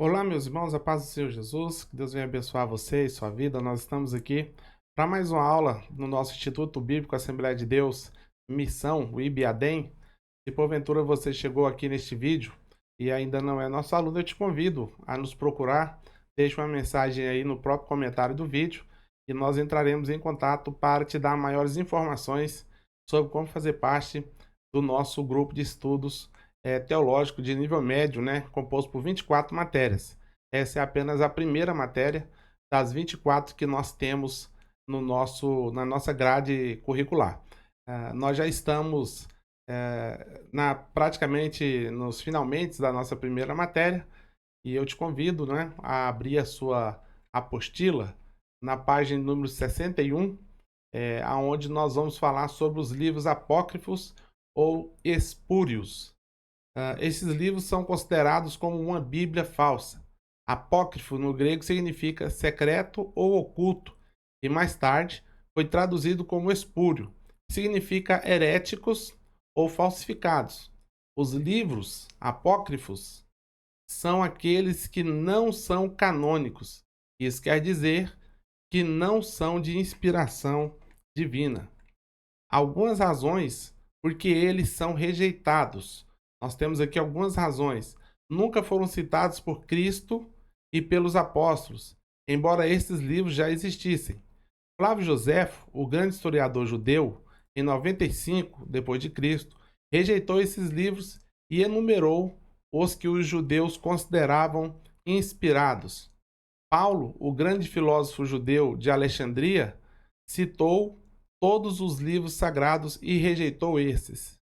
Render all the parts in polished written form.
Olá, meus irmãos, a paz do Senhor Jesus, que Deus venha abençoar você e sua vida. Nós estamos aqui para mais uma aula no nosso Instituto Bíblico Assembleia de Deus, Missão, o IBADEM. Se porventura você chegou aqui neste vídeo e ainda não é nosso aluno, eu te convido a nos procurar. Deixe uma mensagem aí no próprio comentário do vídeo e nós entraremos em contato para te dar maiores informações sobre como fazer parte do nosso grupo de estudos teológico de nível médio, né, composto por 24 matérias. Essa é apenas a primeira matéria das 24 que nós temos na nossa grade curricular. Nós já estamos praticamente nos finalmente da nossa primeira matéria e eu te convido, né, a abrir a sua apostila na página número 61, aonde nós vamos falar sobre os livros apócrifos ou espúrios. Esses livros são considerados como uma Bíblia falsa. Apócrifo no grego significa secreto ou oculto, e mais tarde foi traduzido como espúrio, que significa heréticos ou falsificados. Os livros apócrifos são aqueles que não são canônicos. Isso quer dizer que não são de inspiração divina. Algumas razões porque eles são rejeitados. Nós temos aqui algumas razões. Nunca foram citados por Cristo e pelos apóstolos, embora estes livros já existissem. Flávio Joséfo, o grande historiador judeu, em 95 depois de Cristo, rejeitou esses livros e enumerou os que os judeus consideravam inspirados. Paulo, o grande filósofo judeu de Alexandria, citou todos os livros sagrados e rejeitou esses.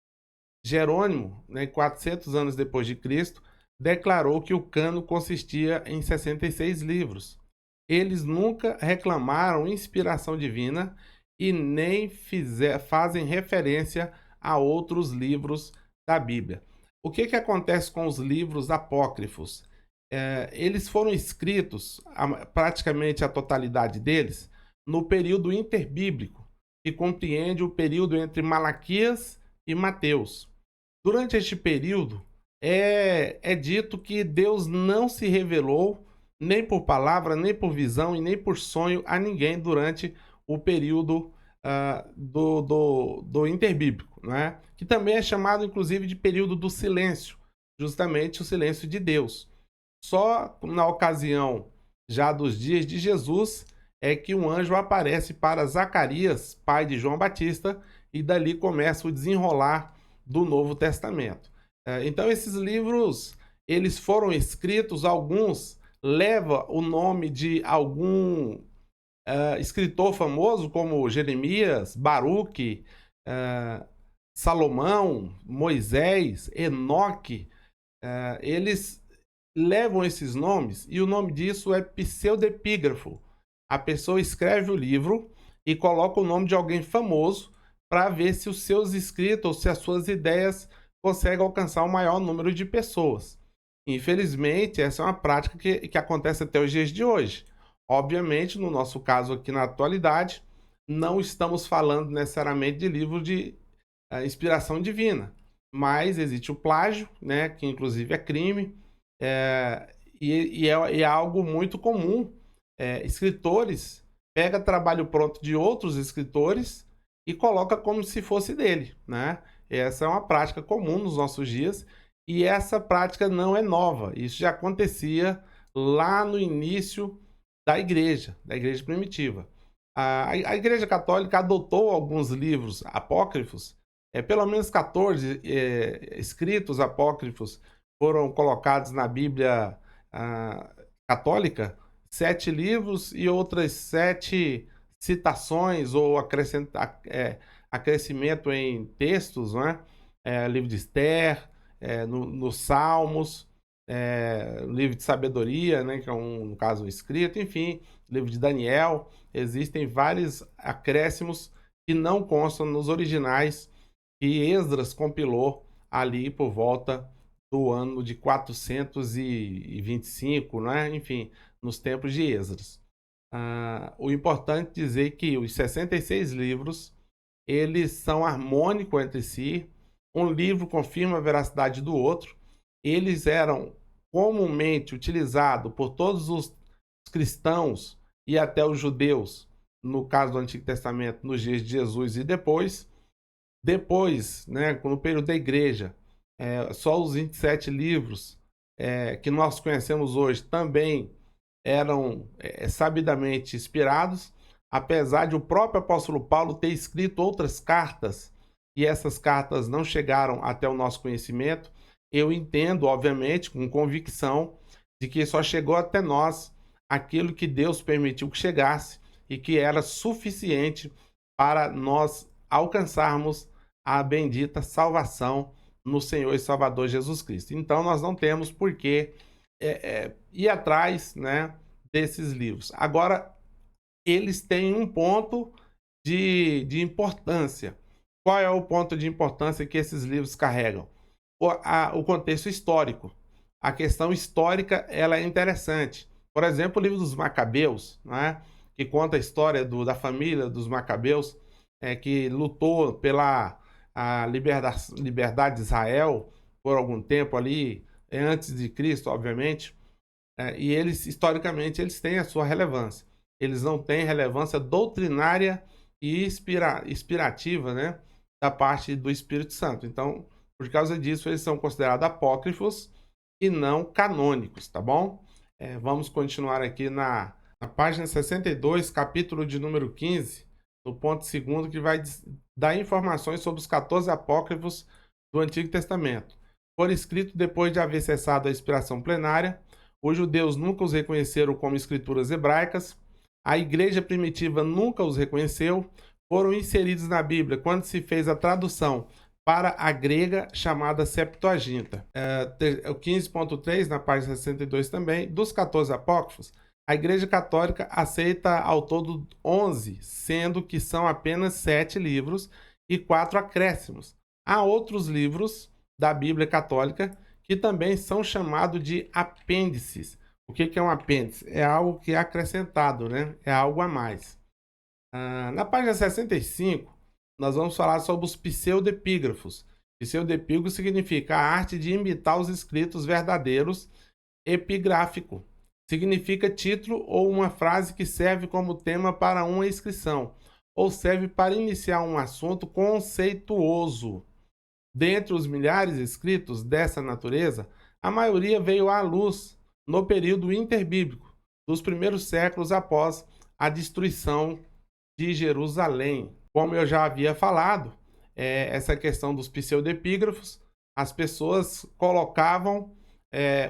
Jerônimo, 400 anos depois de Cristo, declarou que o cano consistia em 66 livros. Eles nunca reclamaram inspiração divina e nem fazem referência a outros livros da Bíblia. O que acontece com os livros apócrifos? Eles foram escritos, praticamente a totalidade deles, no período interbíblico, que compreende o período entre Malaquias e Mateus. Durante este período, é dito que Deus não se revelou nem por palavra, nem por visão e nem por sonho a ninguém durante o período do interbíblico, né? Que também é chamado, inclusive, de período do silêncio, justamente o silêncio de Deus. Só na ocasião já dos dias de Jesus é que um anjo aparece para Zacarias, pai de João Batista, e dali começa o desenrolar do Novo Testamento. Então esses livros, eles foram escritos, alguns levam o nome de algum escritor famoso, como Jeremias, Baruque, Salomão, Moisés, Enoque. Eles levam esses nomes e o nome disso é pseudepígrafo. A pessoa escreve o livro e coloca o nome de alguém famoso para ver se os seus escritos ou se as suas ideias conseguem alcançar o maior número de pessoas. Infelizmente, essa é uma prática que acontece até os dias de hoje. Obviamente, no nosso caso aqui na atualidade, não estamos falando necessariamente de livros de inspiração divina, mas existe o plágio, né, que inclusive é crime, e é algo muito comum. Escritores pega trabalho pronto de outros escritores e coloca como se fosse dele, né? Essa é uma prática comum nos nossos dias e essa prática não é nova. Isso já acontecia lá no início da igreja primitiva. A Igreja Católica adotou alguns livros apócrifos, pelo menos 14 escritos apócrifos foram colocados na Bíblia católica, 7 livros e outras 7 citações ou acrescimento em textos, né? Livro de Esther, nos Salmos, livro de sabedoria, né, que é no caso escrito, enfim, livro de Daniel. Existem vários acréscimos que não constam nos originais que Esdras compilou ali por volta do ano de 425, né? Enfim, nos tempos de Esdras. O importante é dizer que os 66 livros, eles são harmônicos entre si, um livro confirma a veracidade do outro, eles eram comumente utilizado por todos os cristãos e até os judeus, no caso do Antigo Testamento, nos dias de Jesus e depois, né, no período da igreja, só os 27 livros que nós conhecemos hoje também eram sabidamente inspirados, apesar de o próprio apóstolo Paulo ter escrito outras cartas e essas cartas não chegaram até o nosso conhecimento. Eu entendo, obviamente, com convicção, de que só chegou até nós aquilo que Deus permitiu que chegasse e que era suficiente para nós alcançarmos a bendita salvação no Senhor e Salvador Jesus Cristo. Então, nós não temos por que ir atrás, né, desses livros. Agora, eles têm um ponto de importância. Qual é o ponto de importância que esses livros carregam? O contexto histórico. A questão histórica ela é interessante. Por exemplo, o livro dos Macabeus, né, que conta a história da família dos Macabeus, que lutou pela liberdade de Israel por algum tempo ali, antes de Cristo, obviamente. E eles, historicamente, eles têm a sua relevância. Eles não têm relevância doutrinária e inspirativa, né, da parte do Espírito Santo. Então, por causa disso, eles são considerados apócrifos e não canônicos, tá bom? Vamos continuar aqui na página 62, capítulo de número 15, no ponto 2º, que vai dar informações sobre os 14 apócrifos do Antigo Testamento. Foram escritos depois de haver cessado a inspiração plenária. Os judeus nunca os reconheceram como escrituras hebraicas. A igreja primitiva nunca os reconheceu. Foram inseridos na Bíblia quando se fez a tradução para a grega chamada Septuaginta. O 15.3, na página 62 também, dos 14 apócrifos, a Igreja Católica aceita ao todo 11, sendo que são apenas 7 livros e 4 acréscimos. Há outros livros da Bíblia Católica que também são chamados de apêndices. O que é um apêndice? É algo que é acrescentado, né? É algo a mais. Na página 65, nós vamos falar sobre os pseudepígrafos. Pseudepígrafo significa a arte de imitar os escritos verdadeiros. Epigráfico significa título ou uma frase que serve como tema para uma inscrição, ou serve para iniciar um assunto conceituoso. Dentre os milhares de escritos dessa natureza, a maioria veio à luz no período interbíblico, dos primeiros séculos após a destruição de Jerusalém. Como eu já havia falado, essa questão dos pseudepígrafos, as pessoas colocavam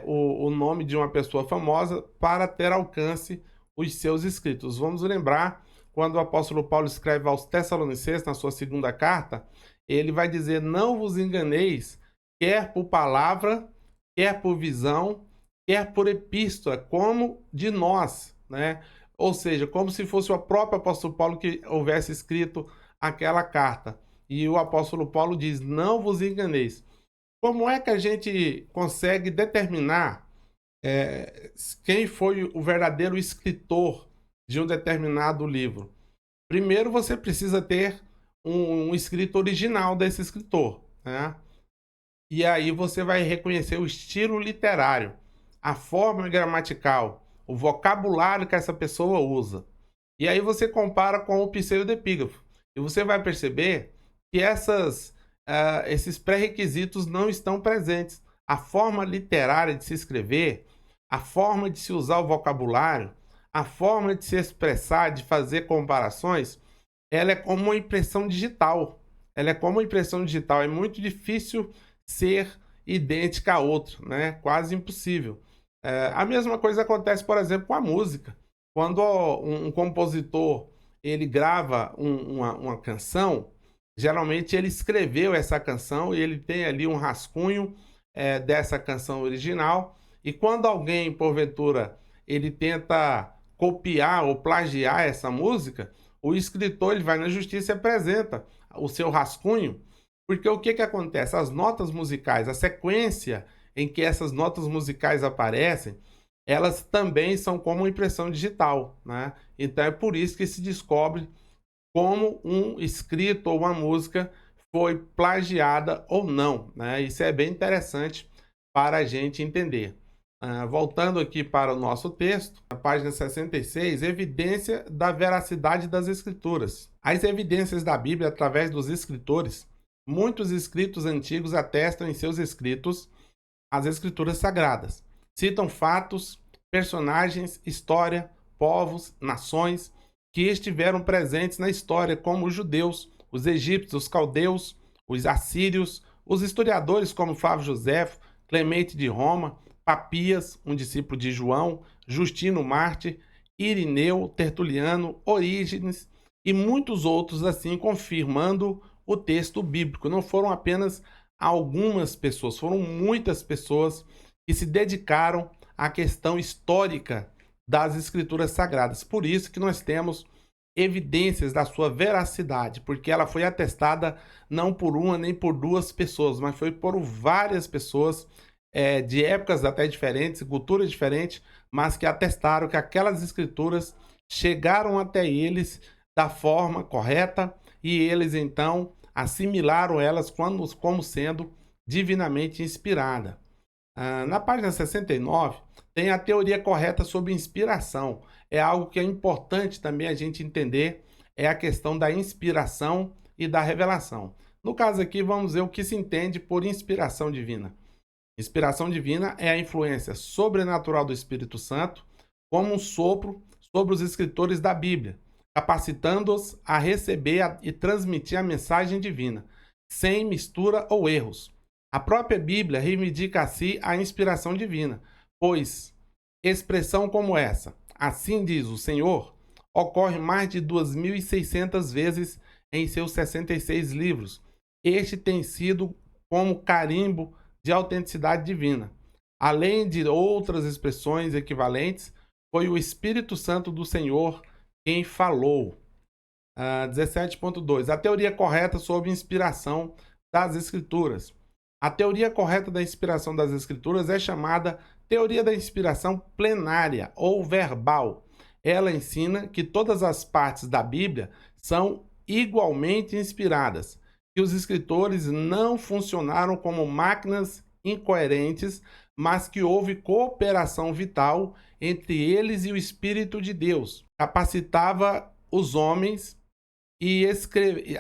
o nome de uma pessoa famosa para ter alcance os seus escritos. Vamos lembrar, quando o apóstolo Paulo escreve aos Tessalonicenses, na sua 2ª carta, ele vai dizer: não vos enganeis, quer por palavra, quer por visão, quer por epístola, como de nós, né? Ou seja, como se fosse o próprio apóstolo Paulo que houvesse escrito aquela carta. E o apóstolo Paulo diz: não vos enganeis. Como é que a gente consegue determinar quem foi o verdadeiro escritor de um determinado livro? Primeiro, você precisa ter um escrito original desse escritor, né? E aí você vai reconhecer o estilo literário, a forma gramatical, o vocabulário que essa pessoa usa. E aí você compara com o pseudepígrafo. E você vai perceber que esses pré-requisitos não estão presentes. A forma literária de se escrever, a forma de se usar o vocabulário, a forma de se expressar, de fazer comparações, ela é como uma impressão digital. Ela é como uma impressão digital. É muito difícil ser idêntica a outra, né? Quase impossível. A mesma coisa acontece, por exemplo, com a música. Quando um compositor ele grava uma canção, geralmente ele escreveu essa canção e ele tem ali um rascunho dessa canção original. E quando alguém, porventura, ele tenta copiar ou plagiar essa música, o escritor ele vai na justiça e apresenta o seu rascunho, porque o que acontece? As notas musicais, a sequência em que essas notas musicais aparecem, elas também são como impressão digital, né? Então é por isso que se descobre como um escrito ou uma música foi plagiada ou não, né? Isso é bem interessante para a gente entender. Voltando aqui para o nosso texto, na página 66, evidência da veracidade das Escrituras. As evidências da Bíblia através dos escritores. Muitos escritos antigos atestam em seus escritos as Escrituras Sagradas. Citam fatos, personagens, história, povos, nações que estiveram presentes na história, como os judeus, os egípcios, os caldeus, os assírios, os historiadores como Flávio Joséfo, Clemente de Roma, Papias, um discípulo de João, Justino Marte, Irineu, Tertuliano, Orígenes e muitos outros, assim, confirmando o texto bíblico. Não foram apenas algumas pessoas, foram muitas pessoas que se dedicaram à questão histórica das Escrituras Sagradas. Por isso que nós temos evidências da sua veracidade, porque ela foi atestada não por uma nem por duas pessoas, mas foi por várias pessoas de épocas até diferentes, culturas diferentes, mas que atestaram que aquelas escrituras chegaram até eles da forma correta e eles então assimilaram elas como sendo divinamente inspirada. Na página 69, tem a teoria correta sobre inspiração. É algo que é importante também a gente entender, é a questão da inspiração e da revelação. No caso aqui, vamos ver o que se entende por inspiração divina. Inspiração divina é a influência sobrenatural do Espírito Santo como um sopro sobre os escritores da Bíblia, capacitando-os a receber e transmitir a mensagem divina, sem mistura ou erros. A própria Bíblia reivindica a si a inspiração divina, pois expressão como essa, assim diz o Senhor, ocorre mais de 2.600 vezes em seus 66 livros. Este tem sido como carimbo de autenticidade divina. Além de outras expressões equivalentes, foi o Espírito Santo do Senhor quem falou. 17.2. A teoria correta sobre inspiração das Escrituras. A teoria correta da inspiração das Escrituras é chamada teoria da inspiração plenária ou verbal. Ela ensina que todas as partes da Bíblia são igualmente inspiradas, que os escritores não funcionaram como máquinas incoerentes, mas que houve cooperação vital entre eles e o Espírito de Deus. Capacitava os homens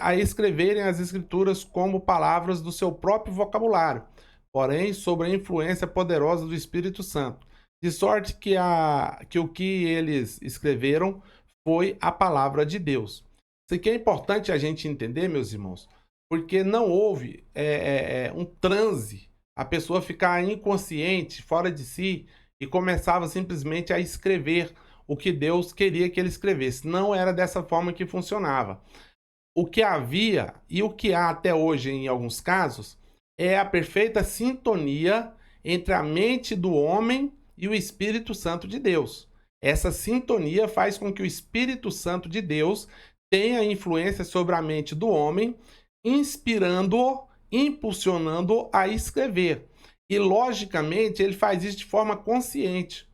a escreverem as Escrituras como palavras do seu próprio vocabulário, porém sob a influência poderosa do Espírito Santo, de sorte que o que eles escreveram foi a palavra de Deus. Isso aqui é importante a gente entender, meus irmãos, porque não houve um transe, a pessoa ficar inconsciente, fora de si, e começava simplesmente a escrever o que Deus queria que ele escrevesse. Não era dessa forma que funcionava. O que havia e o que há até hoje em alguns casos é a perfeita sintonia entre a mente do homem e o Espírito Santo de Deus. Essa sintonia faz com que o Espírito Santo de Deus tenha influência sobre a mente do homem, inspirando-o, impulsionando-o a escrever. E, logicamente, ele faz isso de forma consciente.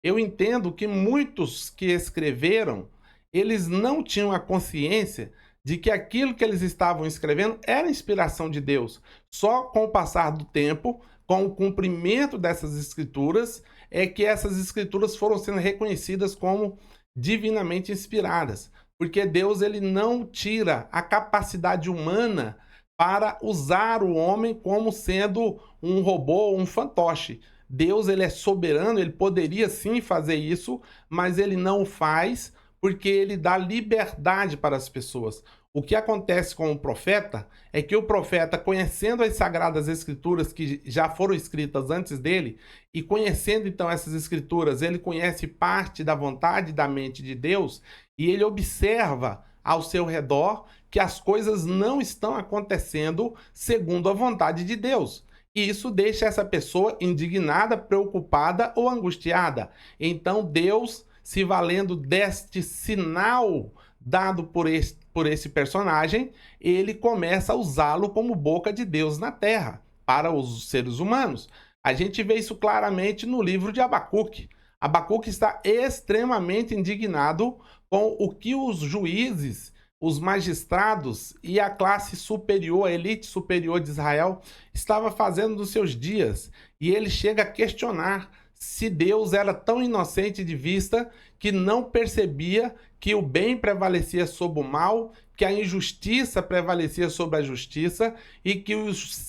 Eu entendo que muitos que escreveram, eles não tinham a consciência de que aquilo que eles estavam escrevendo era inspiração de Deus. Só com o passar do tempo, com o cumprimento dessas escrituras, é que essas escrituras foram sendo reconhecidas como divinamente inspiradas. Porque Deus ele não tira a capacidade humana para usar o homem como sendo um robô, um fantoche. Deus ele é soberano, ele poderia sim fazer isso, mas ele não o faz porque ele dá liberdade para as pessoas. O que acontece com o profeta é que o profeta, conhecendo as sagradas escrituras que já foram escritas antes dele, e conhecendo então essas escrituras, ele conhece parte da vontade e da mente de Deus, e ele observa ao seu redor que as coisas não estão acontecendo segundo a vontade de Deus. E isso deixa essa pessoa indignada, preocupada ou angustiada. Então Deus, se valendo deste sinal dado por esse personagem, ele começa a usá-lo como boca de Deus na terra, para os seres humanos. A gente vê isso claramente no livro de Abacuque. Abacuque está extremamente indignado com o que os juízes, os magistrados e a classe superior, a elite superior de Israel estava fazendo nos seus dias. E ele chega a questionar se Deus era tão inocente de vista que não percebia que o bem prevalecia sobre o mal, que a injustiça prevalecia sobre a justiça e que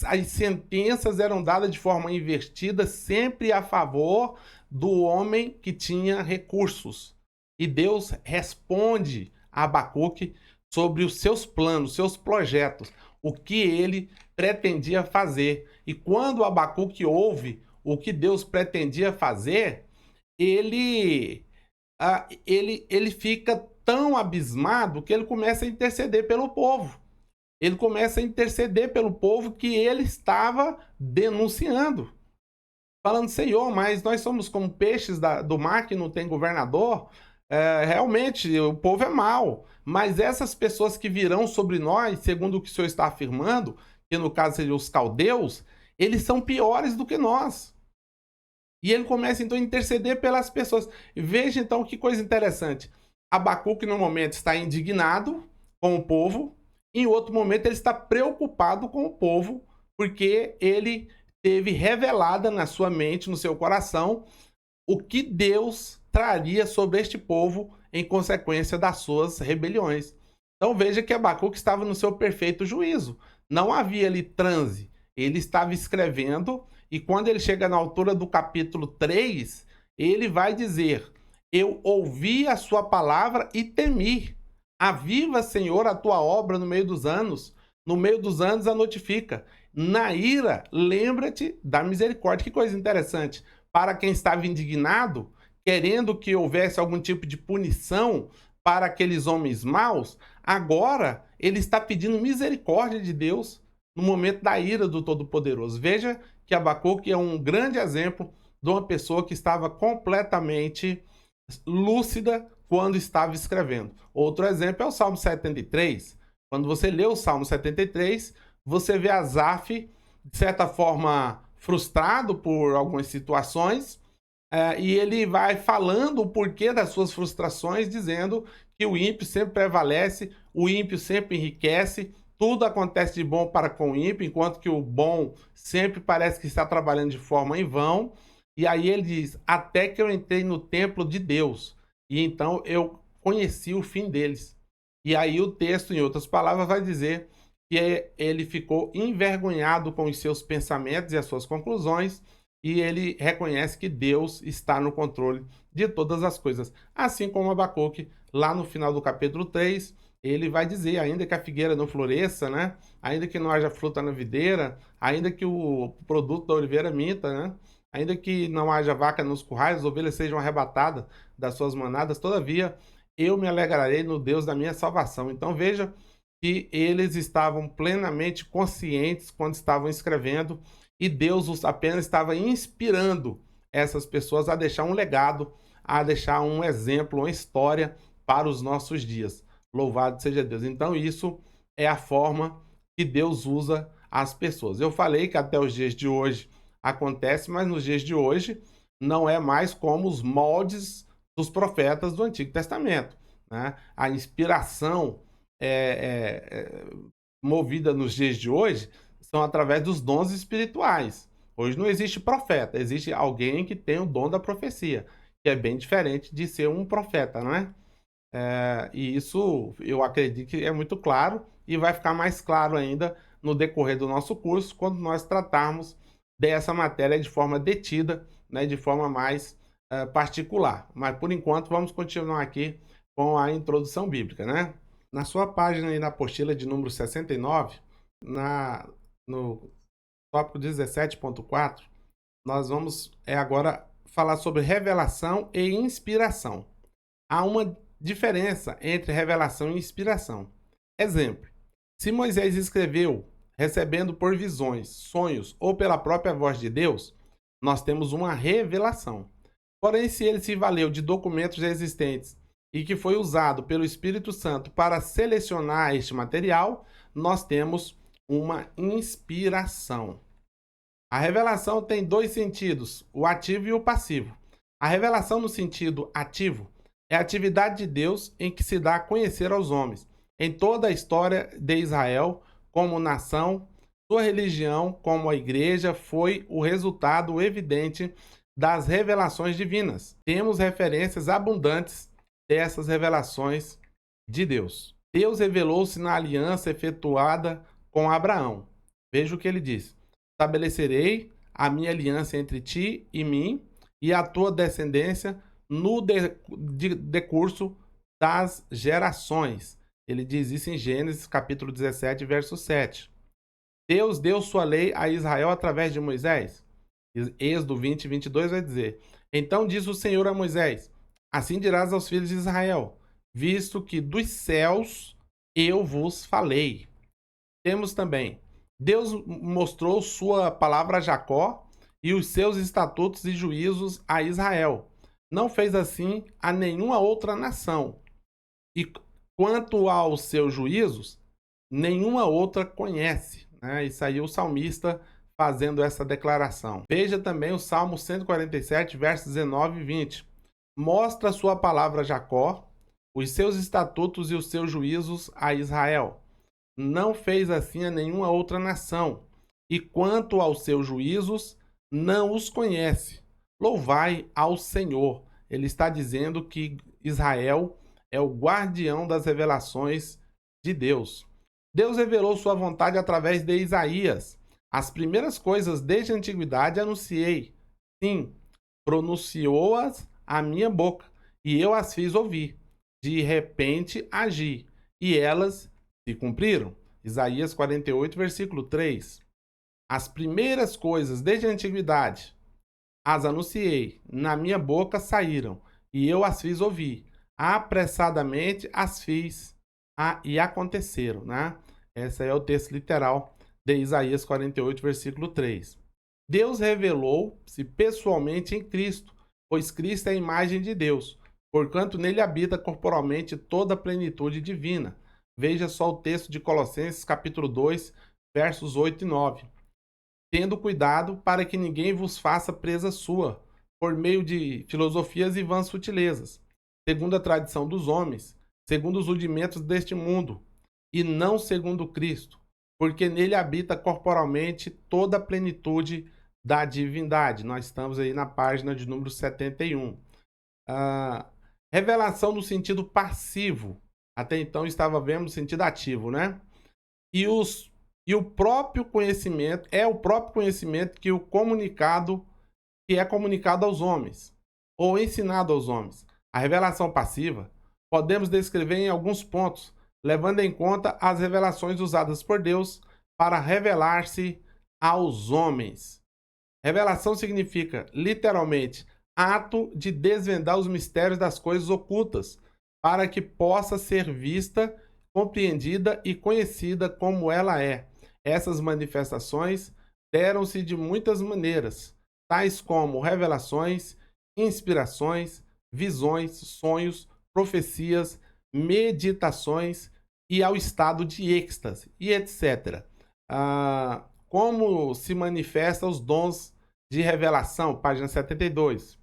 as sentenças eram dadas de forma invertida, sempre a favor do homem que tinha recursos. E Deus responde a Abacuque sobre os seus planos, seus projetos, o que ele pretendia fazer. E quando Abacuque ouve o que Deus pretendia fazer, ele, ele fica tão abismado que ele começa a interceder pelo povo. Ele começa a interceder pelo povo que ele estava denunciando. Falando, Senhor, mas nós somos como peixes do mar que não tem governador. Realmente, o povo é mau. Mas essas pessoas que virão sobre nós, segundo o que o Senhor está afirmando, que no caso seriam os caldeus, eles são piores do que nós. E ele começa então a interceder pelas pessoas. Veja então que coisa interessante. Abacuque, no momento, está indignado com o povo, em outro momento, ele está preocupado com o povo, porque ele teve revelada na sua mente, no seu coração, o que Deus traria sobre este povo em consequência das suas rebeliões. Então veja que Abacuque estava no seu perfeito juízo. Não havia ali transe. Ele estava escrevendo e quando ele chega na altura do capítulo 3, ele vai dizer: eu ouvi a sua palavra e temi. Aviva, Senhor, a tua obra no meio dos anos. No meio dos anos a notifica. Na ira, lembra-te da misericórdia. Que coisa interessante. Para quem estava indignado, querendo que houvesse algum tipo de punição para aqueles homens maus, agora ele está pedindo misericórdia de Deus no momento da ira do Todo-Poderoso. Veja que Abacuque é um grande exemplo de uma pessoa que estava completamente lúcida quando estava escrevendo. Outro exemplo é o Salmo 73. Quando você lê o Salmo 73, você vê Asaf, de certa forma, frustrado por algumas situações, e ele vai falando o porquê das suas frustrações, dizendo que o ímpio sempre prevalece, o ímpio sempre enriquece, tudo acontece de bom para com o ímpio, enquanto que o bom sempre parece que está trabalhando de forma em vão. E aí ele diz, até que eu entrei no templo de Deus, e então eu conheci o fim deles. E aí o texto, em outras palavras, vai dizer que ele ficou envergonhado com os seus pensamentos e as suas conclusões, e ele reconhece que Deus está no controle de todas as coisas. Assim como Abacuque, lá no final do capítulo 3, ele vai dizer, ainda que a figueira não floresça, né? Ainda que não haja fruta na videira, ainda que o produto da oliveira minta, né? Ainda que não haja vaca nos currais, as ovelhas sejam arrebatadas das suas manadas, todavia eu me alegrarei no Deus da minha salvação. Então veja que eles estavam plenamente conscientes quando estavam escrevendo e Deus apenas estava inspirando essas pessoas a deixar um legado, a deixar um exemplo, uma história para os nossos dias. Louvado seja Deus. Então isso é a forma que Deus usa as pessoas. Eu falei que até os dias de hoje acontece, mas nos dias de hoje não é mais como os moldes dos profetas do Antigo Testamento, né? A inspiração movida nos dias de hoje são através dos dons espirituais. Hoje não existe profeta, existe alguém que tem o dom da profecia, que é bem diferente de ser um profeta, não é? E isso eu acredito que é muito claro e vai ficar mais claro ainda no decorrer do nosso curso, quando nós tratarmos dessa matéria de forma detida, né, de forma mais particular. Mas por enquanto vamos continuar aqui com a introdução bíblica, né? Na sua página aí na apostila de número 69, no tópico 17.4, nós vamos agora falar sobre revelação e inspiração. Há uma diferença entre revelação e inspiração. Exemplo: se Moisés escreveu recebendo por visões, sonhos ou pela própria voz de Deus, nós temos uma revelação. Porém, se ele se valeu de documentos existentes e que foi usado pelo Espírito Santo para selecionar este material, nós temos uma inspiração. A revelação tem dois sentidos, o ativo e o passivo. A revelação no sentido ativo é a atividade de Deus em que se dá a conhecer aos homens, em toda a história de Israel, como nação, sua religião, como a igreja, foi o resultado evidente das revelações divinas. Temos referências abundantes dessas revelações de Deus. Deus revelou-se na aliança efetuada com Abraão. Veja o que ele diz: estabelecerei a minha aliança entre ti e mim e a tua descendência no decurso das gerações. Ele diz isso em Gênesis capítulo 17, verso 7. Deus deu sua lei a Israel através de Moisés. Êxodo 20, 22 vai dizer: então diz o Senhor a Moisés: assim dirás aos filhos de Israel, visto que dos céus eu vos falei. Temos também: Deus mostrou sua palavra a Jacó e os seus estatutos e juízos a Israel. Não fez assim a nenhuma outra nação. E quanto aos seus juízos, nenhuma outra conhece. Isso aí o salmista fazendo essa declaração. Veja também o Salmo 147, versos 19 e 20. Mostra a sua palavra a Jacó, os seus estatutos e os seus juízos a Israel. Não fez assim a nenhuma outra nação. E quanto aos seus juízos, não os conhece. Louvai ao Senhor. Ele está dizendo que Israel é o guardião das revelações de Deus. Deus revelou sua vontade através de Isaías. As primeiras coisas desde a antiguidade anunciei. Sim, pronunciou-as a minha boca, e eu as fiz ouvir. De repente agi, e elas se cumpriram. Isaías 48, versículo 3. As primeiras coisas desde a antiguidade as anunciei, na minha boca saíram, e eu as fiz ouvir. Apressadamente as fiz e aconteceram, né? Esse é o texto literal de Isaías 48, versículo 3. Deus revelou-se pessoalmente em Cristo, pois Cristo é a imagem de Deus, porquanto nele habita corporalmente toda a plenitude divina. Veja só o texto de Colossenses, capítulo 2, versos 8 e 9. Tendo cuidado para que ninguém vos faça presa sua, por meio de filosofias e vãs sutilezas, segundo a tradição dos homens, segundo os rudimentos deste mundo, e não segundo Cristo, porque nele habita corporalmente toda a plenitude da divindade. Nós estamos aí na página de número 71. Revelação no sentido passivo. Até então estava vendo no sentido ativo, né? E o próprio conhecimento é o próprio conhecimento que é comunicado aos homens, ou ensinado aos homens. A revelação passiva podemos descrever em alguns pontos, levando em conta as revelações usadas por Deus para revelar-se aos homens. Revelação significa, literalmente, ato de desvendar os mistérios das coisas ocultas, para que possa ser vista, compreendida e conhecida como ela é. Essas manifestações deram-se de muitas maneiras, tais como revelações, inspirações, visões, sonhos, profecias, meditações e ao estado de êxtase, e etc. Como se manifestam os dons de revelação, página 72.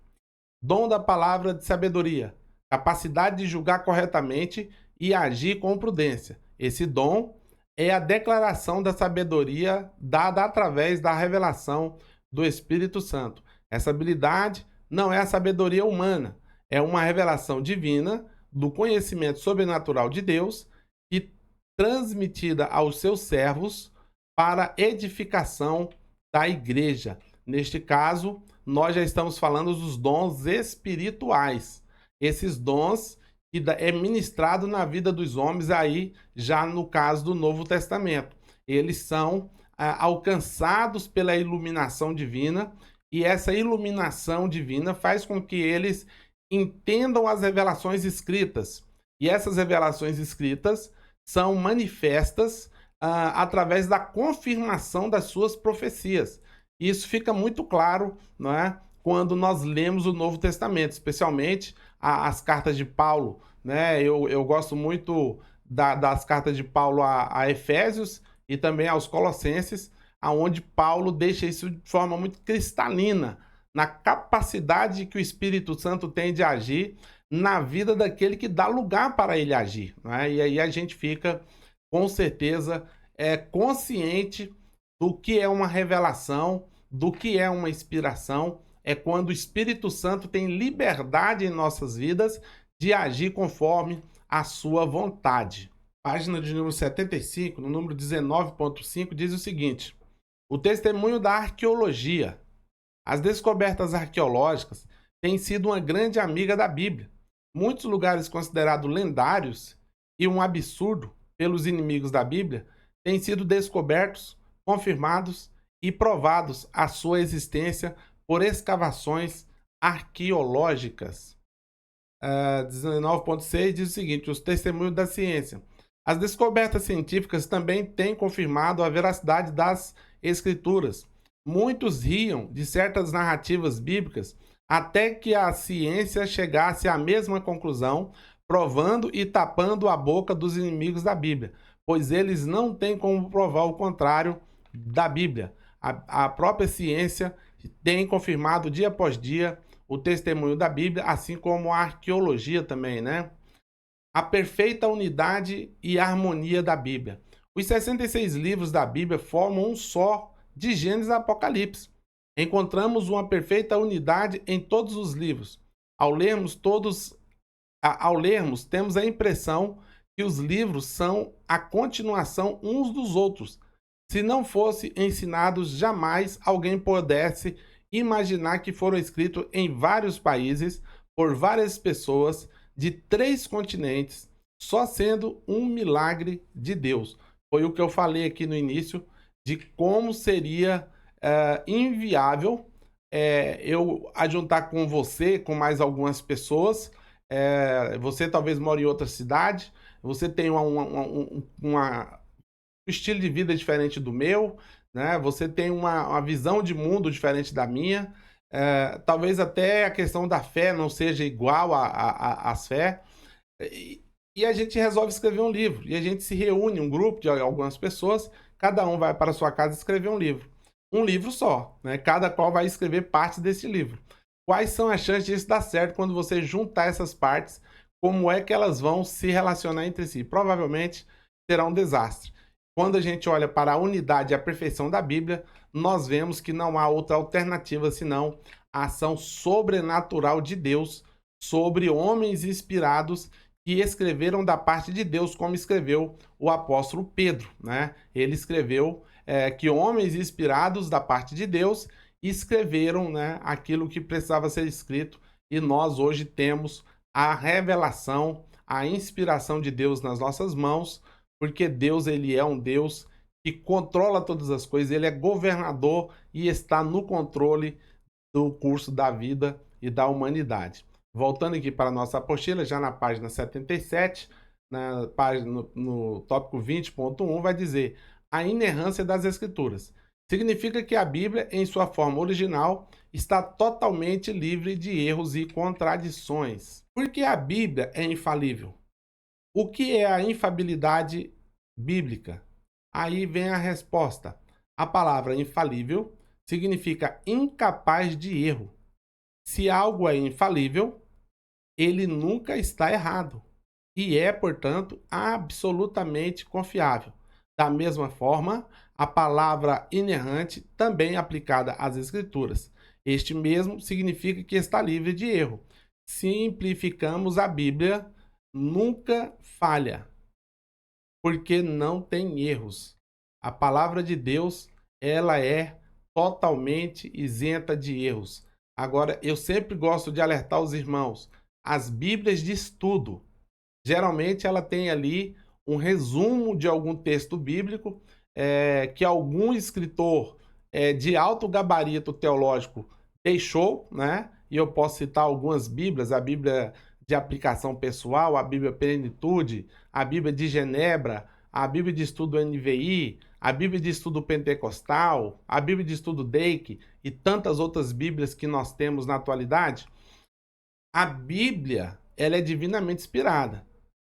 Dom da palavra de sabedoria, capacidade de julgar corretamente e agir com prudência. Esse dom é a declaração da sabedoria dada através da revelação do Espírito Santo. Essa habilidade não é a sabedoria humana, é uma revelação divina do conhecimento sobrenatural de Deus e transmitida aos seus servos para edificação da igreja. Neste caso, nós já estamos falando dos dons espirituais. Esses dons que é ministrado na vida dos homens aí, já no caso do Novo Testamento. Eles são alcançados pela iluminação divina, e essa iluminação divina faz com que eles entendam as revelações escritas. E essas revelações escritas são manifestas através da confirmação das suas profecias. Isso fica muito claro, não é? Quando nós lemos o Novo Testamento, especialmente as cartas de Paulo, né? Eu gosto muito das cartas de Paulo a Efésios e também aos Colossenses, aonde Paulo deixa isso de forma muito cristalina, na capacidade que o Espírito Santo tem de agir na vida daquele que dá lugar para ele agir, né? E aí a gente fica, com certeza, consciente do que é uma revelação, do que é uma inspiração, é quando o Espírito Santo tem liberdade em nossas vidas de agir conforme a sua vontade. Página de número 75, no número 19.5, diz o seguinte: o testemunho da arqueologia. As descobertas arqueológicas têm sido uma grande amiga da Bíblia. Muitos lugares considerados lendários e um absurdo pelos inimigos da Bíblia têm sido descobertos, confirmados e provados a sua existência por escavações arqueológicas. 19.6 diz o seguinte: os testemunhos da ciência. As descobertas científicas também têm confirmado a veracidade das escrituras. Muitos riam de certas narrativas bíblicas até que a ciência chegasse à mesma conclusão, provando e tapando a boca dos inimigos da Bíblia, pois eles não têm como provar o contrário da Bíblia. A própria ciência tem confirmado dia após dia o testemunho da Bíblia, assim como a arqueologia também, né? A perfeita unidade e harmonia da Bíblia. Os 66 livros da Bíblia formam um só, de Gênesis a Apocalipse. Encontramos uma perfeita unidade em todos os livros. Ao lermos, temos a impressão que os livros são a continuação uns dos outros. Se não fossem ensinados, jamais alguém pudesse imaginar que foram escritos em vários países, por várias pessoas, de 3 continentes, só sendo um milagre de Deus. Foi o que eu falei aqui no início, de como seria inviável eu ajuntar com você, com mais algumas pessoas. Você talvez mora em outra cidade, você tem um estilo de vida diferente do meu, né? Você tem uma visão de mundo diferente da minha. Talvez até a questão da fé não seja igual às fé. E a gente resolve escrever um livro. E a gente se reúne, um grupo de algumas pessoas, cada um vai para a sua casa escrever um livro. Um livro só, né? Cada qual vai escrever partes desse livro. Quais são as chances disso dar certo quando você juntar essas partes? Como é que elas vão se relacionar entre si? Provavelmente será um desastre. Quando a gente olha para a unidade e a perfeição da Bíblia, nós vemos que não há outra alternativa senão a ação sobrenatural de Deus sobre homens inspirados que escreveram da parte de Deus, como escreveu o apóstolo Pedro, né? Ele escreveu que homens inspirados da parte de Deus escreveram, né, aquilo que precisava ser escrito, e nós hoje temos a revelação, a inspiração de Deus nas nossas mãos, porque Deus, ele é um Deus que controla todas as coisas, ele é governador e está no controle do curso da vida e da humanidade. Voltando aqui para a nossa apostila, já na página 77, na página, no tópico 20.1, vai dizer a inerrância das Escrituras. Significa que a Bíblia, em sua forma original, está totalmente livre de erros e contradições. Por que a Bíblia é infalível? O que é a infalibilidade bíblica? Aí vem a resposta. A palavra infalível significa incapaz de erro. Se algo é infalível, ele nunca está errado e é, portanto, absolutamente confiável. Da mesma forma, a palavra inerrante também é aplicada às Escrituras. Este mesmo significa que está livre de erro. Simplificamos a Bíblia, nunca falha, porque não tem erros. A palavra de Deus, ela é totalmente isenta de erros. Agora, eu sempre gosto de alertar os irmãos, as Bíblias de estudo, geralmente ela tem ali um resumo de algum texto bíblico que algum escritor de alto gabarito teológico deixou, né? E eu posso citar algumas Bíblias, a Bíblia de aplicação pessoal, a Bíblia Plenitude, a Bíblia de Genebra, a Bíblia de estudo NVI, a Bíblia de estudo Pentecostal, a Bíblia de estudo Dake e tantas outras Bíblias que nós temos na atualidade. A Bíblia, ela é divinamente inspirada.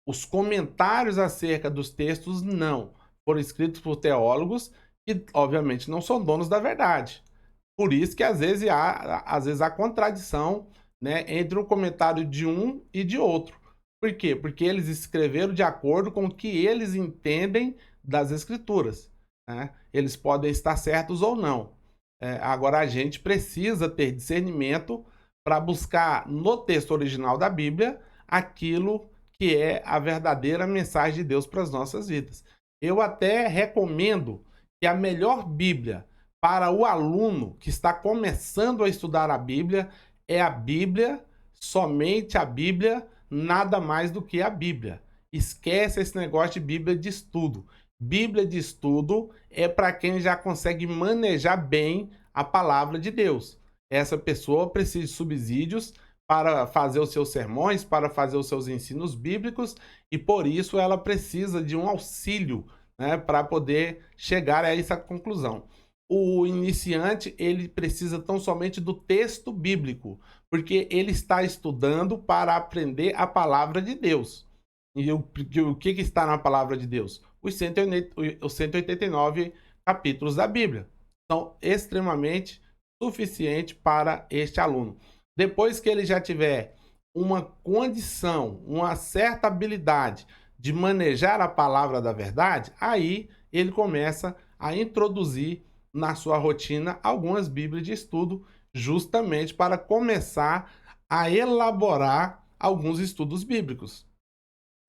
Os comentários acerca dos textos não. Foram escritos por teólogos que, obviamente, não são donos da verdade. Por isso que às vezes há contradição, né, entre o comentário de um e de outro. Por quê? Porque eles escreveram de acordo com o que eles entendem das Escrituras, né? Eles podem estar certos ou não. Agora a gente precisa ter discernimento para buscar no texto original da Bíblia aquilo que é a verdadeira mensagem de Deus para as nossas vidas. Eu até recomendo que a melhor Bíblia para o aluno que está começando a estudar a Bíblia é a Bíblia, somente a Bíblia, nada mais do que a Bíblia. Esquece esse negócio de Bíblia de estudo. Bíblia de estudo é para quem já consegue manejar bem a palavra de Deus. Essa pessoa precisa de subsídios para fazer os seus sermões, para fazer os seus ensinos bíblicos, e por isso ela precisa de um auxílio, né, para poder chegar a essa conclusão. O iniciante, ele precisa tão somente do texto bíblico, porque ele está estudando para aprender a palavra de Deus. E o que está na palavra de Deus? Os 189 capítulos da Bíblia são extremamente suficientes para este aluno. Depois que ele já tiver uma condição, uma certa habilidade de manejar a palavra da verdade, aí ele começa a introduzir na sua rotina algumas Bíblias de estudo, justamente para começar a elaborar alguns estudos bíblicos.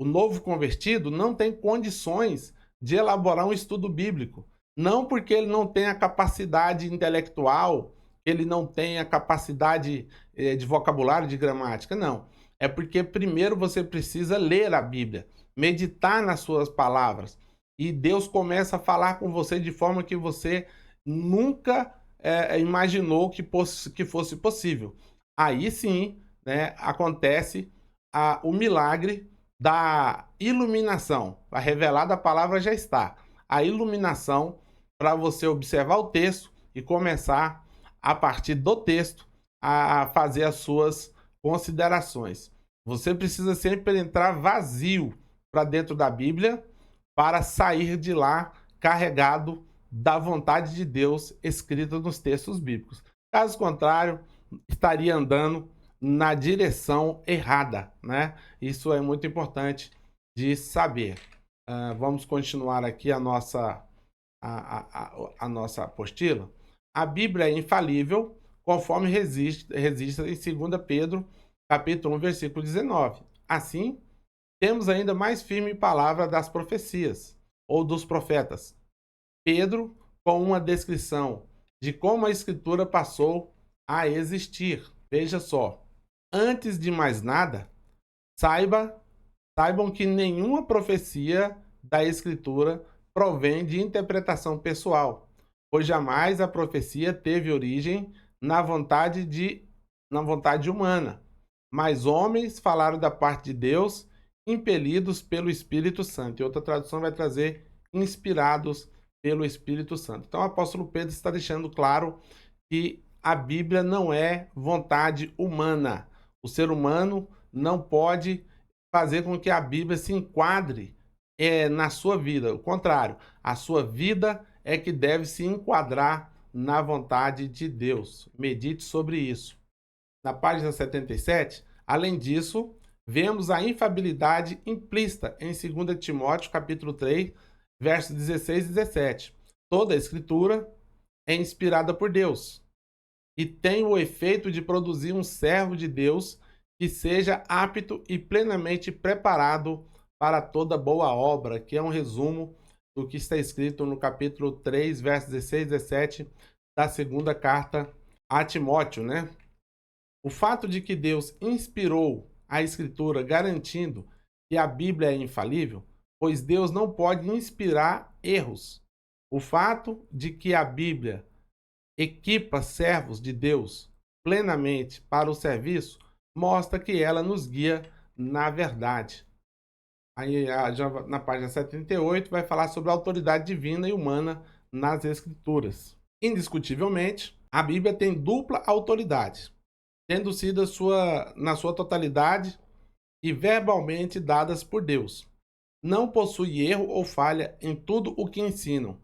O novo convertido não tem condições de elaborar um estudo bíblico. Não porque ele não tenha capacidade intelectual, ele não tenha capacidade de vocabulário, de gramática, não. É porque primeiro você precisa ler a Bíblia, meditar nas suas palavras. E Deus começa a falar com você de forma que você nunca imaginou que fosse possível. Aí sim, né, acontece o milagre da iluminação. A revelada palavra já está. A iluminação para você observar o texto e começar, a partir do texto, a fazer as suas considerações. Você precisa sempre entrar vazio para dentro da Bíblia para sair de lá carregado da vontade de Deus escrita nos textos bíblicos. Caso contrário, estaria andando na direção errada, né? Isso é muito importante de saber. Vamos continuar aqui a nossa apostila. A Bíblia é infalível, conforme registra em 2 Pedro, capítulo 1, versículo 19. Assim, temos ainda mais firme palavra das profecias, ou dos profetas. Pedro, com uma descrição de como a Escritura passou a existir. Veja só. Antes de mais nada, saibam que nenhuma profecia da Escritura provém de interpretação pessoal, pois jamais a profecia teve origem na vontade humana, mas homens falaram da parte de Deus, impelidos pelo Espírito Santo. E outra tradução vai trazer inspirados pelo Espírito Santo. Então o apóstolo Pedro está deixando claro que a Bíblia não é vontade humana. O ser humano não pode fazer com que a Bíblia se enquadre na sua vida. O contrário, a sua vida é que deve se enquadrar na vontade de Deus. Medite sobre isso. Na página 77, além disso, vemos a infabilidade implícita em 2 Timóteo, capítulo 3, versos 16 e 17. Toda a Escritura é inspirada por Deus e tem o efeito de produzir um servo de Deus que seja apto e plenamente preparado para toda boa obra, que é um resumo do que está escrito no capítulo 3, versos 16 e 17 da segunda carta a Timóteo, né? O fato de que Deus inspirou a Escritura garantindo que a Bíblia é infalível, pois Deus não pode inspirar erros. O fato de que a Bíblia equipa servos de Deus plenamente para o serviço mostra que ela nos guia na verdade. Aí, já na página 78, vai falar sobre a autoridade divina e humana nas Escrituras. Indiscutivelmente, a Bíblia tem dupla autoridade, tendo sido na sua totalidade e verbalmente dadas por Deus. Não possui erro ou falha em tudo o que ensinam,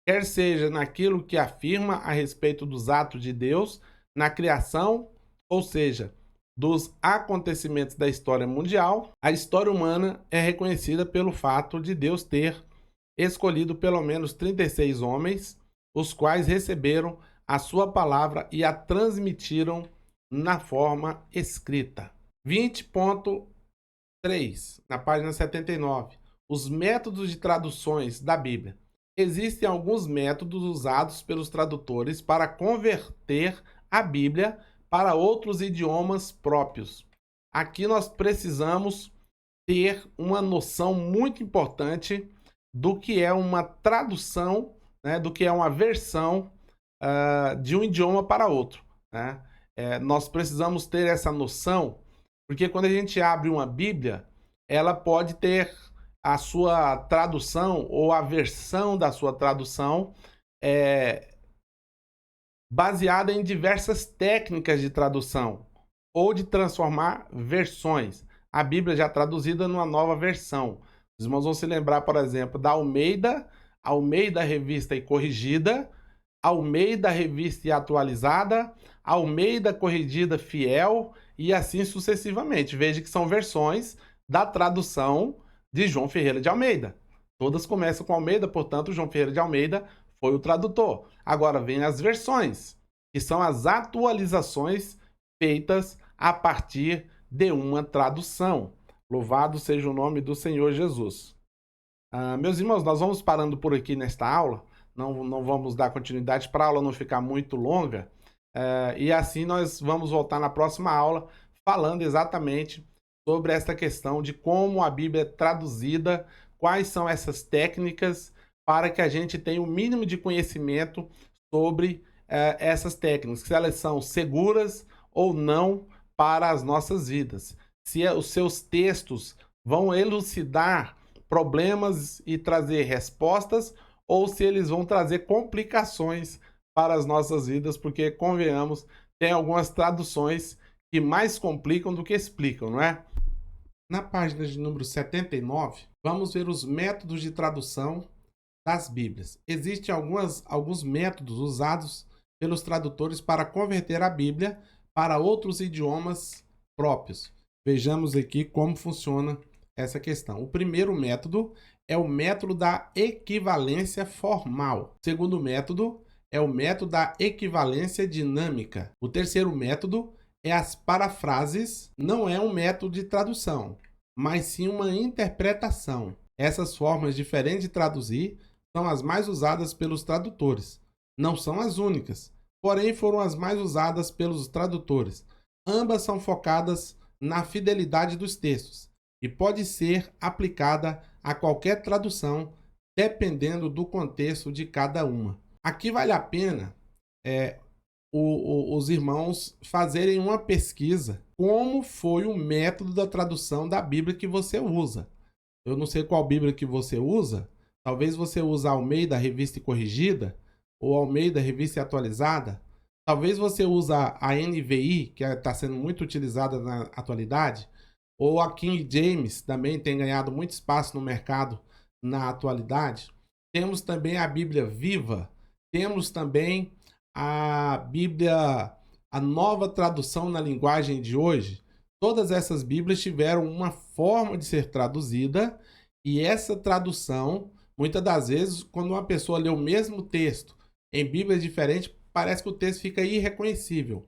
quer seja naquilo que afirma a respeito dos atos de Deus na criação, ou seja, dos acontecimentos da história mundial. A história humana é reconhecida pelo fato de Deus ter escolhido pelo menos 36 homens, os quais receberam a sua palavra e a transmitiram na forma escrita. 20.3, na página 79. Os métodos de traduções da Bíblia. Existem alguns métodos usados pelos tradutores para converter a Bíblia para outros idiomas próprios. Aqui nós precisamos ter uma noção muito importante do que é uma tradução, né, do que é uma versão de um idioma para outro, né? Nós precisamos ter essa noção, porque quando a gente abre uma Bíblia, ela pode ter a sua tradução ou a versão da sua tradução baseada em diversas técnicas de tradução ou de transformar versões. A Bíblia já traduzida numa nova versão. Os irmãos vão se lembrar, por exemplo, da Almeida, Almeida Revista e Corrigida, Almeida Revista e Atualizada, Almeida Corrigida Fiel e assim sucessivamente. Veja que são versões da tradução de João Ferreira de Almeida. Todas começam com Almeida, portanto, João Ferreira de Almeida foi o tradutor. Agora vem as versões, que são as atualizações feitas a partir de uma tradução. Louvado seja o nome do Senhor Jesus. Meus irmãos, nós vamos parando por aqui nesta aula. Não vamos dar continuidade para a aula não ficar muito longa. E assim nós vamos voltar na próxima aula falando exatamente sobre esta questão de como a Bíblia é traduzida, quais são essas técnicas para que a gente tenha o mínimo de conhecimento sobre essas técnicas, se elas são seguras ou não para as nossas vidas. Se os seus textos vão elucidar problemas e trazer respostas, ou se eles vão trazer complicações para as nossas vidas, porque, convenhamos, tem algumas traduções que mais complicam do que explicam, não é? Na página de número 79, vamos ver os métodos de tradução das Bíblias. Existem alguns métodos usados pelos tradutores para converter a Bíblia para outros idiomas próprios. Vejamos aqui como funciona essa questão. O primeiro método é o método da equivalência formal. O segundo método é o método da equivalência dinâmica. O terceiro método é as parafrases. Não é um método de tradução, mas sim uma interpretação. Essas formas diferentes de traduzir são as mais usadas pelos tradutores. Não são as únicas, porém foram as mais usadas pelos tradutores. Ambas são focadas na fidelidade dos textos e pode ser aplicada a qualquer tradução, dependendo do contexto de cada uma. Aqui vale a pena os irmãos fazerem uma pesquisa como foi o método da tradução da Bíblia que você usa. Eu não sei qual Bíblia que você usa, talvez você use a Almeida Revista e Corrigida, ou Almeida Revista e Atualizada, talvez você use a NVI, que está sendo muito utilizada na atualidade, ou a King James, também tem ganhado muito espaço no mercado na atualidade. Temos também a Bíblia Viva, temos também a Bíblia, a nova tradução na linguagem de hoje. Todas essas Bíblias tiveram uma forma de ser traduzida e essa tradução, muitas das vezes, quando uma pessoa lê o mesmo texto em Bíblias diferentes, parece que o texto fica irreconhecível.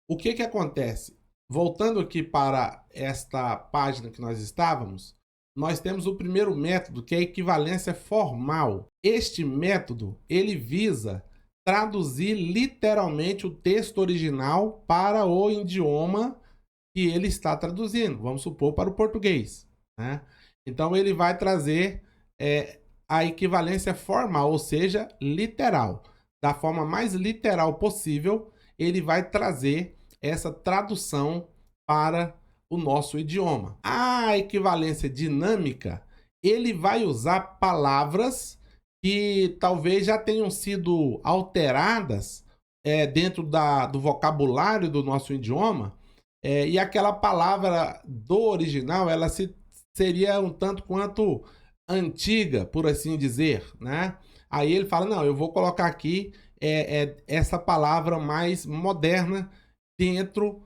O que acontece? Voltando aqui para esta página que nós estávamos, nós temos o primeiro método, que é a equivalência formal. Este método, ele visa traduzir literalmente o texto original para o idioma que ele está traduzindo. Vamos supor, para o português, né? Então, ele vai trazer a equivalência formal, ou seja, literal. Da forma mais literal possível, ele vai trazer essa tradução para o nosso idioma. A equivalência dinâmica, ele vai usar palavras que talvez já tenham sido alteradas dentro do vocabulário do nosso idioma, e aquela palavra do original, ela seria um tanto quanto antiga, por assim dizer, né? Aí ele fala, não, eu vou colocar aqui essa palavra mais moderna dentro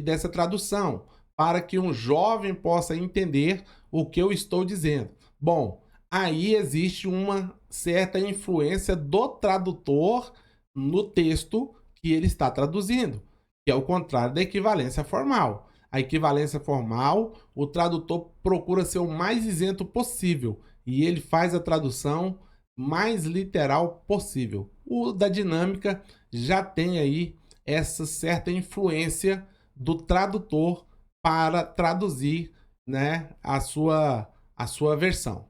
dessa tradução, para que um jovem possa entender o que eu estou dizendo. Bom, aí existe uma certa influência do tradutor no texto que ele está traduzindo, que é o contrário da equivalência formal. A equivalência formal, o tradutor procura ser o mais isento possível e ele faz a tradução mais literal possível. O da dinâmica já tem aí essa certa influência do tradutor para traduzir, né, a sua versão.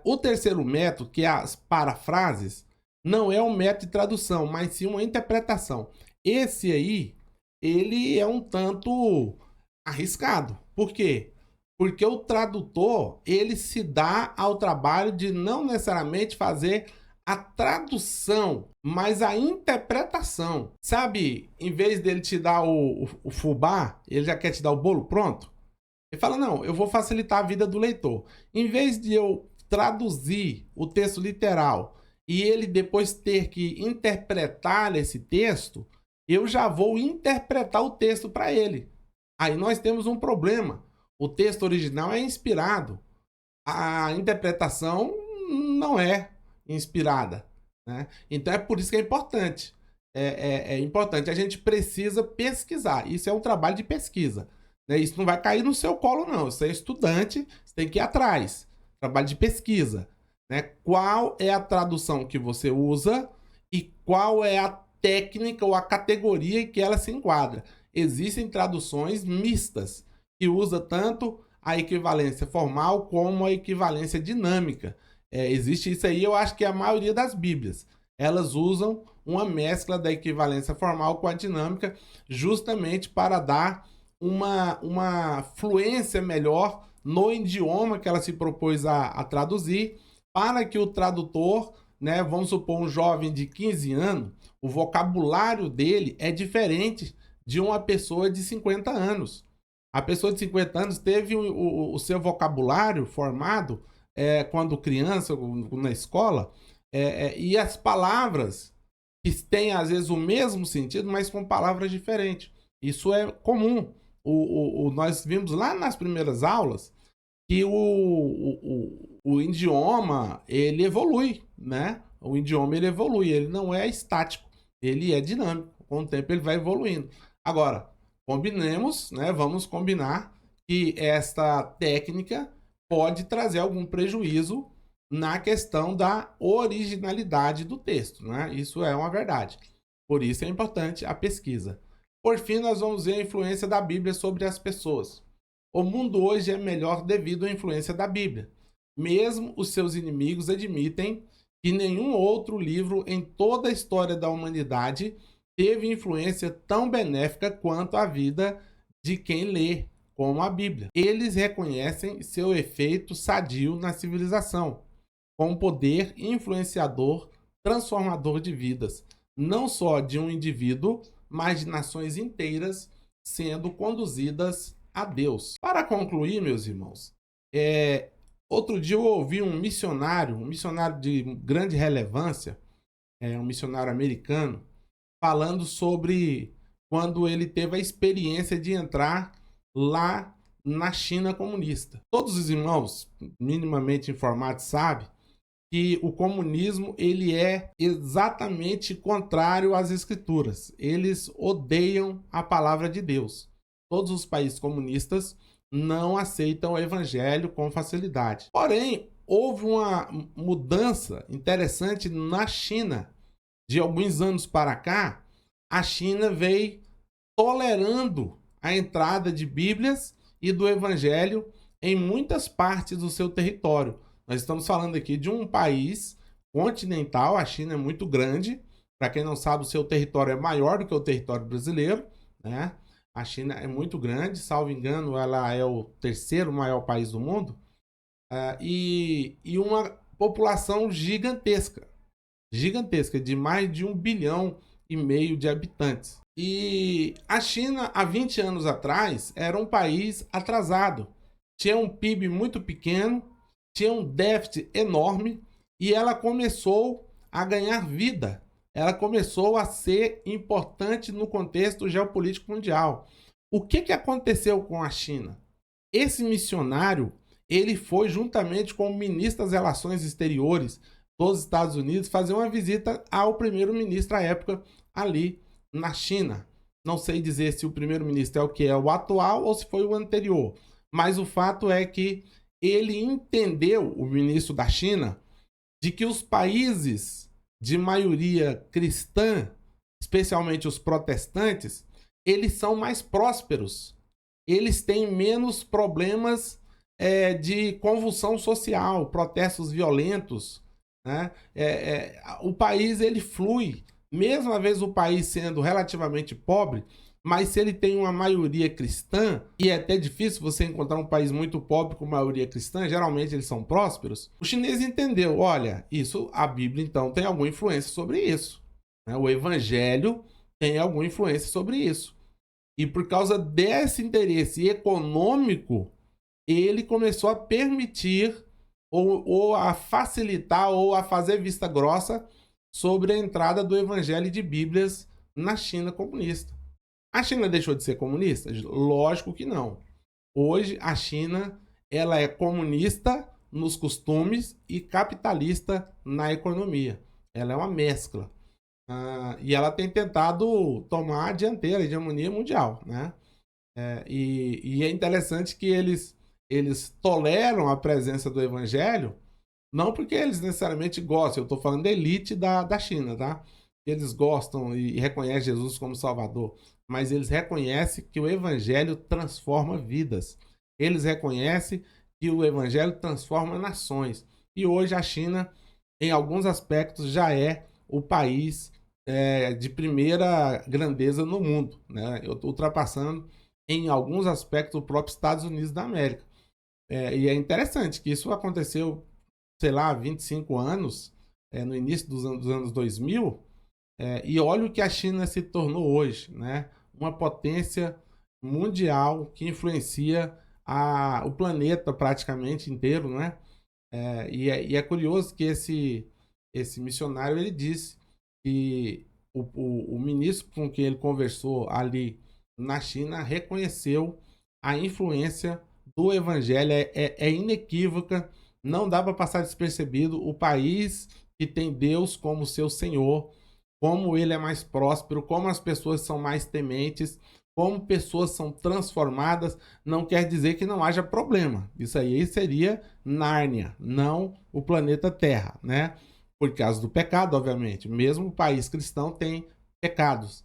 O terceiro método, que é as parafrases, não é um método de tradução, mas sim uma interpretação. Esse aí, ele é um tanto arriscado. Por quê? Porque o tradutor, ele se dá ao trabalho de não necessariamente fazer a tradução, mas a interpretação. Sabe, em vez dele te dar o fubá, ele já quer te dar o bolo pronto? Ele fala, não, eu vou facilitar a vida do leitor. Em vez de eu traduzir o texto literal e ele depois ter que interpretar esse texto, eu já vou interpretar o texto para ele. Aí nós temos um problema. O texto original é inspirado. A interpretação não é inspirada, né? Então é por isso que é importante. É importante. A gente precisa pesquisar. Isso é um trabalho de pesquisa, né? Isso não vai cair no seu colo, não. Você é estudante, você tem que ir atrás. Trabalho de pesquisa, né? Qual é a tradução que você usa e qual é a técnica ou a categoria em que ela se enquadra. Existem traduções mistas que usa tanto a equivalência formal como a equivalência dinâmica. Existe isso aí, eu acho que a maioria das Bíblias. Elas usam uma mescla da equivalência formal com a dinâmica, justamente para dar uma fluência melhor no idioma que ela se propôs a traduzir, para que o tradutor, né, vamos supor, um jovem de 15 anos, o vocabulário dele é diferente de uma pessoa de 50 anos. A pessoa de 50 anos teve o seu vocabulário formado quando criança, na escola, e as palavras que têm às vezes o mesmo sentido, mas com palavras diferentes. Isso é comum. Nós vimos lá nas primeiras aulas que o idioma ele evolui, né? O idioma ele evolui, ele não é estático, ele é dinâmico. Com o tempo ele vai evoluindo. Agora, combinemos, né? Vamos combinar que esta técnica pode trazer algum prejuízo na questão da originalidade do texto, né? Isso é uma verdade. Por isso é importante a pesquisa. Por fim, nós vamos ver a influência da Bíblia sobre as pessoas. O mundo hoje é melhor devido à influência da Bíblia. Mesmo os seus inimigos admitem que nenhum outro livro em toda a história da humanidade teve influência tão benéfica quanto a vida de quem lê, como a Bíblia. Eles reconhecem seu efeito sadio na civilização, com poder influenciador, transformador de vidas, não só de um indivíduo, mas de nações inteiras sendo conduzidas a Deus. Para concluir, meus irmãos, outro dia eu ouvi um missionário de grande relevância, um missionário americano, falando sobre quando ele teve a experiência de entrar lá na China comunista. Todos os irmãos minimamente informados sabem que o comunismo ele é exatamente contrário às escrituras. Eles odeiam a palavra de Deus. Todos os países comunistas não aceitam o evangelho com facilidade. Porém, houve uma mudança interessante na China. De alguns anos para cá, a China veio tolerando a entrada de Bíblias e do Evangelho em muitas partes do seu território. Nós estamos falando aqui de um país continental, a China é muito grande. Para quem não sabe, o seu território é maior do que o território brasileiro, né? A China é muito grande, salvo engano, ela é o terceiro maior país do mundo, e uma população gigantesca, de mais de 1,5 bilhão de habitantes. E a China, há 20 anos atrás, era um país atrasado. Tinha um PIB muito pequeno, tinha um déficit enorme e ela começou a ganhar vida. Ela começou a ser importante no contexto geopolítico mundial. O que aconteceu com a China? Esse missionário, ele foi juntamente com o ministro das Relações Exteriores, dos Estados Unidos fazer uma visita ao primeiro-ministro à época ali na China. Não sei dizer se o primeiro-ministro é o que é o atual ou se foi o anterior, mas o fato é que ele entendeu, o ministro da China, de que os países de maioria cristã, especialmente os protestantes, eles são mais prósperos. Eles têm menos problemas de convulsão social, protestos violentos. Né? O país ele flui, mesmo às vezes o país sendo relativamente pobre, mas se ele tem uma maioria cristã, e é até difícil você encontrar um país muito pobre com maioria cristã, geralmente eles são prósperos, o chinês entendeu, olha, isso, a Bíblia então tem alguma influência sobre isso. Né? O evangelho tem alguma influência sobre isso. E por causa desse interesse econômico, ele começou a permitir ou a facilitar ou a fazer vista grossa sobre a entrada do evangelho de Bíblias na China comunista. A China deixou de ser comunista? Lógico que não. Hoje a China ela é comunista nos costumes e capitalista na economia. Ela é uma mescla. E ela tem tentado tomar a dianteira, a hegemonia mundial. Né? E é interessante que eles toleram a presença do evangelho, não porque eles necessariamente gostam, eu estou falando da elite da China, tá? Eles gostam e reconhecem Jesus como Salvador, mas eles reconhecem que o evangelho transforma vidas. Eles reconhecem que o evangelho transforma nações. E hoje a China, em alguns aspectos, já é o país de primeira grandeza no mundo, né? Eu estou ultrapassando em alguns aspectos o próprio Estados Unidos da América. E é interessante que isso aconteceu, sei lá, 25 anos, no início dos anos 2000, e olha o que a China se tornou hoje, né? Uma potência mundial que influencia o planeta praticamente inteiro, né? E é curioso que esse missionário ele disse que o ministro com quem ele conversou ali na China reconheceu a influência do evangelho, é inequívoca, não dá para passar despercebido o país que tem Deus como seu Senhor, como ele é mais próspero, como as pessoas são mais tementes, como pessoas são transformadas, não quer dizer que não haja problema. Isso aí seria Nárnia, não o planeta Terra, né? Por causa do pecado, obviamente. Mesmo o país cristão tem pecados,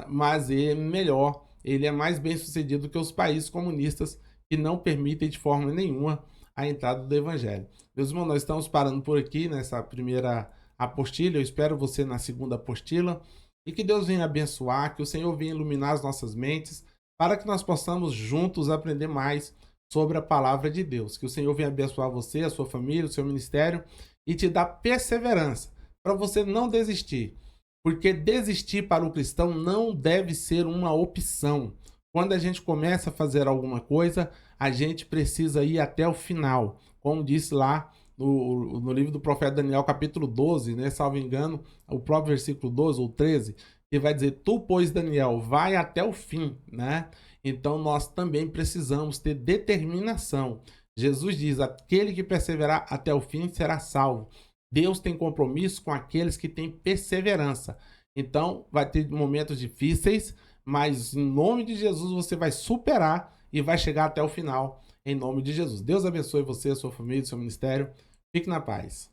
mas ele é melhor, ele é mais bem sucedido que os países comunistas que não permitem de forma nenhuma a entrada do evangelho. Meus irmãos, nós estamos parando por aqui nessa primeira apostila. Eu espero você na segunda apostila. E que Deus venha abençoar, que o Senhor venha iluminar as nossas mentes, para que nós possamos juntos aprender mais sobre a palavra de Deus. Que o Senhor venha abençoar você, a sua família, o seu ministério e te dar perseverança para você não desistir. Porque desistir para o cristão não deve ser uma opção. Quando a gente começa a fazer alguma coisa, a gente precisa ir até o final. Como disse lá no livro do profeta Daniel, capítulo 12, né? Salvo engano, o próprio versículo 12 ou 13, que vai dizer: tu, pois, Daniel, vai até o fim, né? Então nós também precisamos ter determinação. Jesus diz: aquele que perseverar até o fim será salvo. Deus tem compromisso com aqueles que têm perseverança. Então vai ter momentos difíceis, mas em nome de Jesus você vai superar e vai chegar até o final, em nome de Jesus. Deus abençoe você, a sua família, o seu ministério. Fique na paz.